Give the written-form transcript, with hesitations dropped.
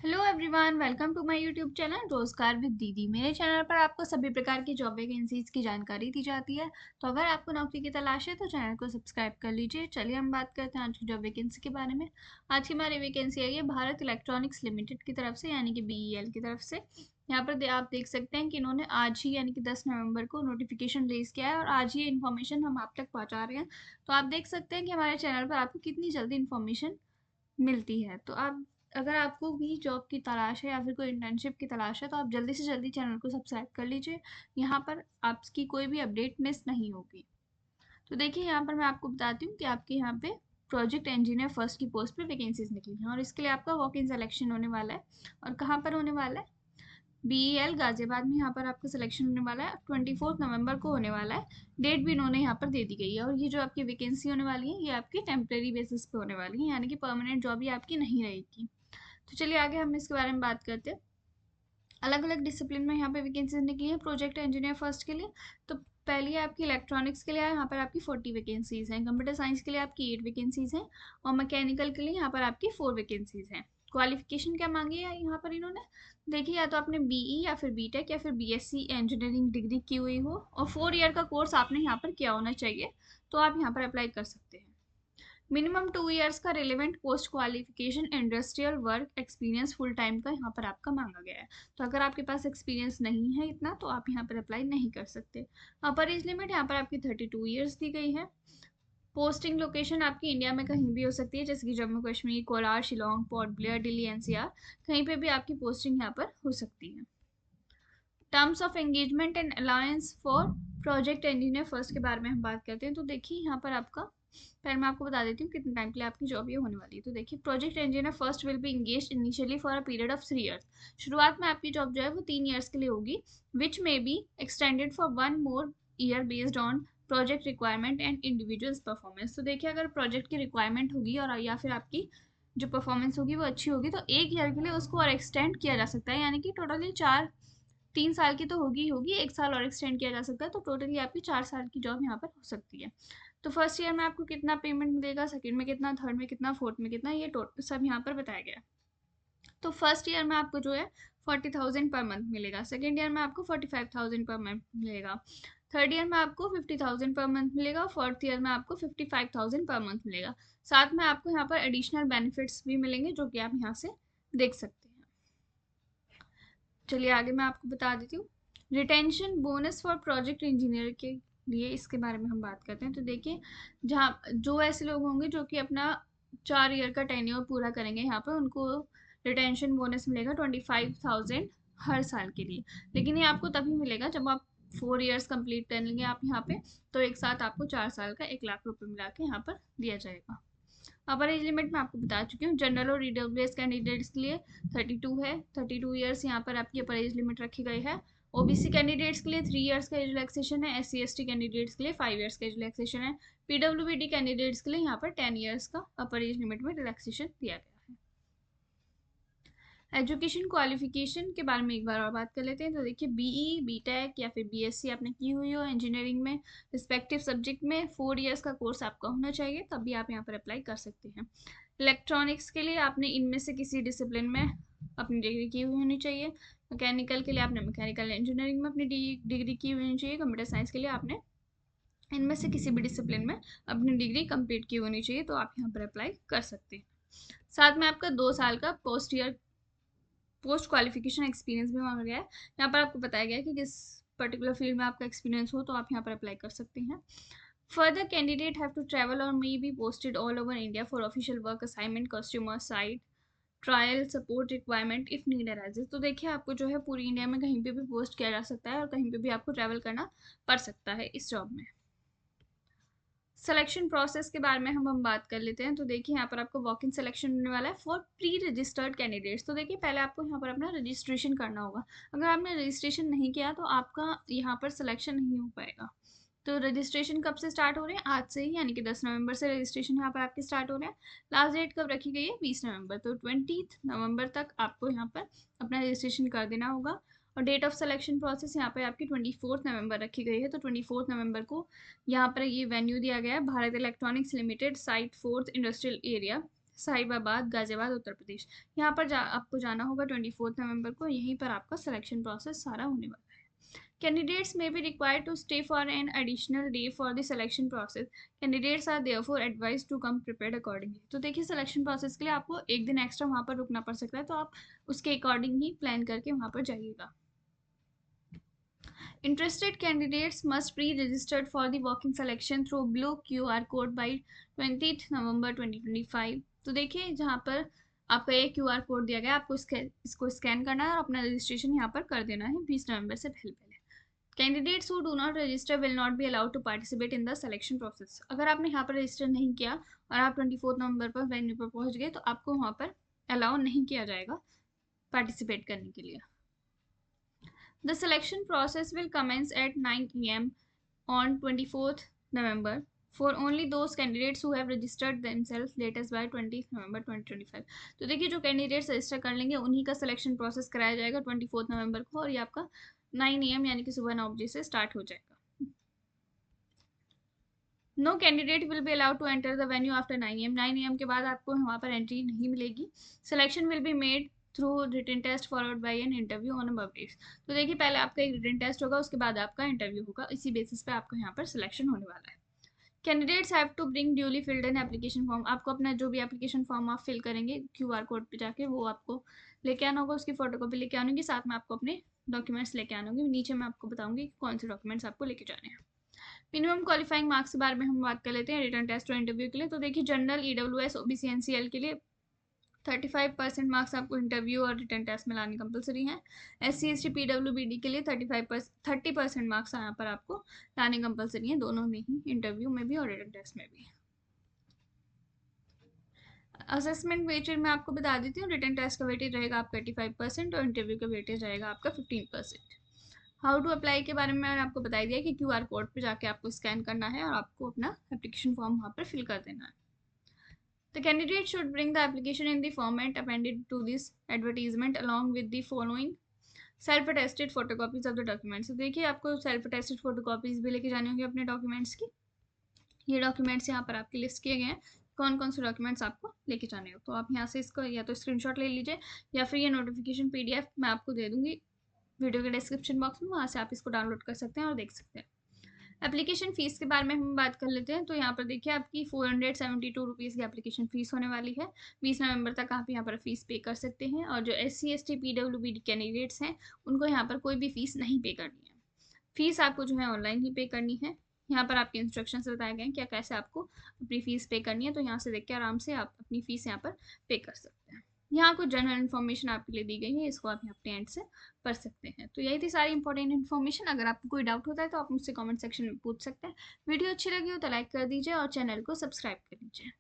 Hello everyone, welcome to my YouTube channel रोजगार with दीदी। मेरे चैनल पर आपको सभी प्रकार की जॉब वैकेंसीज की जानकारी दी जाती है। तो अगर आपको नौकरी की तलाश है तो चैनल को सब्सक्राइब कर लीजिए। चलिए हम बात करते हैं आज की जॉब वैकेंसी के बारे में। आज की हमारी वैकेंसी आई है भारत इलेक्ट्रॉनिक्स लिमिटेड की तरफ से, यानी कि BEL की तरफ से। यहाँ पर आप देख सकते हैं कि इन्होंने आज ही यानी कि 10 नवंबर को नोटिफिकेशन रिलीज किया है और आज ही इन्फॉर्मेशन हम आप तक पहुँचा रहे हैं। तो आप देख सकते हैं कि हमारे चैनल पर आपको कितनी जल्दी इन्फॉर्मेशन मिलती है। तो आप, अगर आपको भी जॉब की तलाश है या फिर कोई इंटर्नशिप की तलाश है तो आप जल्दी से जल्दी चैनल को सब्सक्राइब कर लीजिए। यहाँ पर आपकी कोई भी अपडेट मिस नहीं होगी। तो देखिए, यहाँ पर मैं आपको बताती हूँ कि आपके यहाँ पे प्रोजेक्ट इंजीनियर फर्स्ट की पोस्ट पे वैकेंसीज निकली हैं और इसके लिए आपका वॉक इन सिलेक्शन होने वाला है। और कहाँ पर होने वाला है? BEL गाजियाबाद में यहाँ पर आपका सिलेक्शन होने वाला है। 24 नवंबर को होने वाला है। डेट भी इन्होंने यहाँ पर दे दी गई है। और ये जो आपकी वैकेंसी होने वाली है ये आपकी टेम्परेरी बेसिस पे होने वाली है, यानी कि परमानेंट जॉब ही आपकी नहीं रहेगी। तो चलिए आगे हम इसके बारे में बात करते हैं। अलग अलग डिसिप्लिन में यहाँ पे वैकेंसीज निकली है प्रोजेक्ट इंजीनियर फर्स्ट के लिए। तो पहली है आपकी इलेक्ट्रॉनिक्स के लिए, यहाँ पर आपकी 40 वैकेंसीज हैं। कंप्यूटर साइंस के लिए आपकी 8 वैकेंसीज हैं। और मैकेनिकल के लिए यहाँ पर आपकी 4 वैकेंसीज हैं। क्वालिफिकेशन क्या मांगी है यहाँ पर इन्होंने? देखिए, या तो आपने BE या फिर BTech या फिर BSc इंजीनियरिंग डिग्री की हुई हो और 4 ईयर का कोर्स आपने यहाँ पर किया होना चाहिए, तो आप यहाँ पर अप्लाई कर सकते हैं। मिनिमम 2 ईयर्स का relevant post qualification industrial work experience full time का यहाँ पर आपका मांगा गया है। तो अगर आपके पास एक्सपीरियंस नहीं है इतना तो आप यहाँ पर अप्लाई नहीं कर सकते। अपर एज लिमिट यहाँ पर आपकी 32 ईयर्स दी गई है। पोस्टिंग लोकेशन आपकी इंडिया में कहीं भी हो सकती है, जैसे कि Jammu Kashmir, Kolar, Shillong, port Blair, Delhi NCR, कहीं पे भी आपकी पोस्टिंग यहाँ पर हो सकती है। Terms of engagement and alliance for project engineer first के बारे में हम बात करते हैं। तो देखिए, यहाँ पर आपका, पहले मैं आपको बता देती हूँ कितने टाइम के लिए आपकी जॉब ये होने वाली है। तो देखिए, project engineer first will be engage initially for a period of 3 years. शुरुआत में आपकी जॉब जो है वो 3 ईयर्स के लिए होगी, which may be extended for 1 more year based on project requirement and individuals performance. तो देखिए, अगर प्रोजेक्ट की रिक्वायरमेंट होगी और या फिर आपकी जो परफॉर्मेंस होगी वो अच्छी होगी तो 1 ईयर के लिए उसको और एक्सटेंड किया जा सकता है, यानी कि टोटली 3 साल की तो होगी ही होगी, 1 साल और एक्सटेंड किया जा सकता है। तो टोटली आपकी 4 साल की जॉब यहाँ पर हो सकती है। तो फर्स्ट ईयर में आपको कितना पेमेंट मिलेगा, सेकंड में कितना, थर्ड में कितना, फोर्थ में कितना, ये टोटल सब यहाँ पर बताया गया है। तो फर्स्ट ईयर में आपको जो है 40,000 पर मंथ मिलेगा। सेकेंड ईयर में आपको 45,000 पर मंथ मिलेगा। थर्ड ईयर में आपको 50,000 पर मंथ मिलेगा। फोर्थ ईयर में आपको 55,000 पर मंथ मिलेगा। साथ में आपको यहाँ पर एडिशनल बेनिफिट्स भी मिलेंगे जो कि आप यहाँ से देख सकते हैं। चलिए आगे मैं आपको बता देती हूँ। Retention bonus for project engineer के लिए इसके बारे में हम बात करते हैं। तो देखिए, जहाँ जो ऐसे लोग होंगे जो कि अपना 4 ईयर का टेन्योर पूरा करेंगे यहाँ पर, उनको रिटेंशन बोनस मिलेगा 25,000 हर साल के लिए। लेकिन ये आपको तभी मिलेगा जब आप 4 ईयर्स कंप्लीट कर लेंगे आप यहाँ पे, तो एक साथ आपको 4 साल का 1 लाख रुपए मिला के यहाँ पर दिया जाएगा। अपर एज लिमिट मैं आपको बता चुकी हूँ। जनरल और EWS कैंडिडेट्स के लिए 32 है। 32 ईयर्स यहाँ पर आपकी अपर एज लिमिट रखी गई है। OBC कैंडिडेट्स के लिए 3 ईयर्स का एज रिलैक्सेशन है। SC ST कैंडिडेट्स के लिए 5 ईयर्स का एज रिलैक्सेशन है। PWBD कैंडिडेट्स के लिए यहाँ पर 10 ईयर्स का अपर एज लिमिट में रिलैक्सेशन दिया गया है। एजुकेशन क्वालिफिकेशन के बारे में एक बार और बात कर लेते हैं। तो देखिए, BE BTech या फिर BSc आपने की हुई हो इंजीनियरिंग में, रिस्पेक्टिव सब्जेक्ट में 4 ईयर्स का कोर्स आपका होना चाहिए, तब भी आप यहाँ पर अप्लाई कर सकते हैं। इलेक्ट्रॉनिक्स के लिए आपने इनमें से किसी डिसिप्लिन में अपनी डिग्री की हुई होनी चाहिए। मैकेनिकल के लिए आपने मैकेनिकल इंजीनियरिंग में अपनी डिग्री की हुई होनी चाहिए। कंप्यूटर साइंस के लिए आपने इनमें से किसी भी डिसिप्लिन में अपनी डिग्री कंप्लीट की होनी चाहिए, तो आप यहाँ पर अप्लाई कर सकते हैं। साथ में आपका 2 साल का पोस्ट क्वालिफिकेशन एक्सपीरियंस भी मांगा गया है। यहाँ पर आपको बताया गया है कि किस पर्टिकुलर फील्ड में आपका एक्सपीरियंस हो, तो आप यहाँ पर अप्लाई कर सकते हैं। Further candidate have to travel और may be posted all over India for official work assignment, customer site trial support requirement if need arises. तो देखिए, आपको जो है पूरी इंडिया में कहीं पे भी पोस्ट किया जा सकता है और कहीं पे भी आपको ट्रैवल करना पड़ सकता है इस जॉब में। सिलेक्शन प्रोसेस के बारे में हम बात कर लेते हैं। तो देखिए, यहाँ पर आपको वॉक इन सिलेक्शन होने वाला है फॉर प्री रजिस्टर्ड कैंडिडेट्स। तो देखिए, पहले आपको यहाँ पर अपना रजिस्ट्रेशन करना होगा। अगर आपने रजिस्ट्रेशन नहीं किया तो आपका यहाँ पर सिलेक्शन नहीं हो पाएगा। तो रजिस्ट्रेशन कब से स्टार्ट हो रहे हैं? आज से ही, यानी कि 10 नवंबर से रजिस्ट्रेशन यहाँ पर आपके स्टार्ट हो रहे हैं। लास्ट डेट कब रखी गई है? 20 नवंबर। तो 20 नवंबर तक आपको यहाँ पर अपना रजिस्ट्रेशन कर देना होगा। और डेट ऑफ सिलेक्शन प्रोसेस यहाँ पे आपकी 24 नवंबर रखी गई है। तो 24 नवंबर को यहाँ पर ये वेन्यू दिया गया है, Bharat Electronics Limited, site 4th industrial area, Sahibabad, Ghaziabad, Uttar Pradesh. यहाँ पर आपको जाना होगा 24 नवंबर को। यहीं पर आपका सिलेक्शन प्रोसेस सारा होने वाला है। Candidates may be required to stay for an additional day for the selection process. Candidates are therefore advised to come prepared accordingly. तो देखिए सिलेक्शन प्रोसेस के लिए आपको एक दिन एक्स्ट्रा वहाँ पर रुकना पड़ सकता है, तो आप उसके अकॉर्डिंग ही प्लान करके वहाँ पर जाइएगा। Interested candidates must be registered for the walk-in selection through blue QR code by 20th November 2025. तो देखिए जहाँ पर आपका एक QR कोड दिया गया, आपको इसको स्कैन करना है और अपना रजिस्ट्रेशन यहाँ पर कर देना है 20 नवंबर से पहले। Candidates who do not register will not be allowed to participate in the selection process. अगर आपने यहाँ पर रजिस्टर नहीं किया और आप 24 नवंबर पर वेन्यू पर पहुंच गए, तो आपको वहाँ पर अलाउ नहीं किया जाएगा पार्टिसिपेट करने के लिए। The selection process will commence at 9 AM on 24th November for only those candidates who have registered themselves latest by 20th November 2025. तो देखिए जो कैंडिडेट्स रजिस्टर कर लेंगे उन्हीं का सिलेक्शन प्रोसेस कराया जाएगा 24 नवंबर को, और ये आपका 9 AM यानी कि सुबह 9 बजे से स्टार्ट हो जाएगा। No candidate will be allowed to enter the venue after 9 AM। 9 AM के बाद आपको वहाँ पर एंट्री नहीं मिलेगी। Selection will be made through written test followed by an interview on above dates. तो देखिए पहले आपका एक रिटन टेस्ट होगा, उसके बाद आपका इंटरव्यू होगा, इसी बेसिस पे आपका यहाँ पर सिलेक्शन होने वाला है। Candidates have to bring duly filled in application form. आपको अपना जो भी एप्लीकेशन फॉर्म आप फिल करेंगे QR कोड पे जाके वो आपको लेके आना होगा, उसकी फोटोकॉपी लेके आनी होगी, साथ में आपको अपने डॉक्यूमेंट्स लेके आने होंगे। नीचे मैं आपको बताऊंगी कौन से डॉक्यूमेंट्स आपको लेके जाने हैं। मिनिमम क्वालिफाइंग मार्क्स के बारे में हम बात कर लेते हैं रिटर्न टेस्ट और इंटरव्यू के लिए। तो देखिए जनरल, EWS, OBC, NCL के लिए 35% मार्क्स आपको इंटरव्यू और रिटर्न टेस्ट में लाने कंपलसरी हैं। SC ST PWBD के लिए 30% मार्क्स यहाँ पर आपको लाने कंपलसरी हैं, दोनों में ही, इंटरव्यू में भी और रिटर्न टेस्ट में भी। असेसमेंट वेटेज मैं आपको बता देती हूँ। रिटर्न टेस्ट का वेटेज रहेगा आपका 85% और इंटरव्यू का वेटेज रहेगा आपका 15%। हाउ टू अप्लाई के बारे में मैंने आपको बता दिया कि QR कोड पे जाके आपको स्कैन करना है और आपको अपना एप्लीकेशन फॉर्म वहाँ पर फिल कर देना है। The candidate should bring the application in the format appended to this advertisement along with the following self-attested photocopies of the documents. तो देखिए आपको self-attested photocopies भी लेके जानी होंगी अपने डॉक्यूमेंट्स की। ये डॉक्यूमेंट्स यहाँ पर आपके लिस्ट किए गए हैं, कौन कौन से डॉक्यूमेंट्स आपको लेके जाने हो। तो आप यहाँ से इसको या तो स्क्रीनशॉट ले लीजिए या फिर ये नोटिफिकेशन PDF मैं आपको दे दूंगी वीडियो के डिस्क्रिप्शन बॉक्स में, वहाँ से आप इसको डाउनलोड कर सकते हैं और देख सकते हैं। एप्लीकेशन फ़ीस के बारे में हम बात कर लेते हैं। तो यहाँ पर देखिए आपकी 472 रुपीज़ की एप्लीकेशन फ़ीस होने वाली है। 20 नवंबर तक आप यहाँ पर फ़ीस पे कर सकते हैं, और जो SC ST PWBD कैंडिडेट्स हैं उनको यहाँ पर कोई भी फ़ीस नहीं पे करनी है। फ़ीस आपको जो है ऑनलाइन ही पे करनी है। यहाँ पर आपके इंस्ट्रक्शंस बताए गए हैं क्या कैसे आपको अपनी फ़ीस पे करनी है, तो यहाँ से देख के आराम से आप अपनी फ़ीस यहाँ पर पे कर सकते हैं। यहाँ कुछ जनरल इन्फॉर्मेशन आपके लिए दी गई है, इसको आप यहाँ अपने एंड से पढ़ सकते हैं। तो यही थी सारी इंपॉर्टेंट इन्फॉर्मेशन। अगर आपको कोई डाउट होता है तो आप मुझसे कमेंट सेक्शन में पूछ सकते हैं। वीडियो अच्छी लगी हो तो लाइक कर दीजिए और चैनल को सब्सक्राइब कर लीजिए।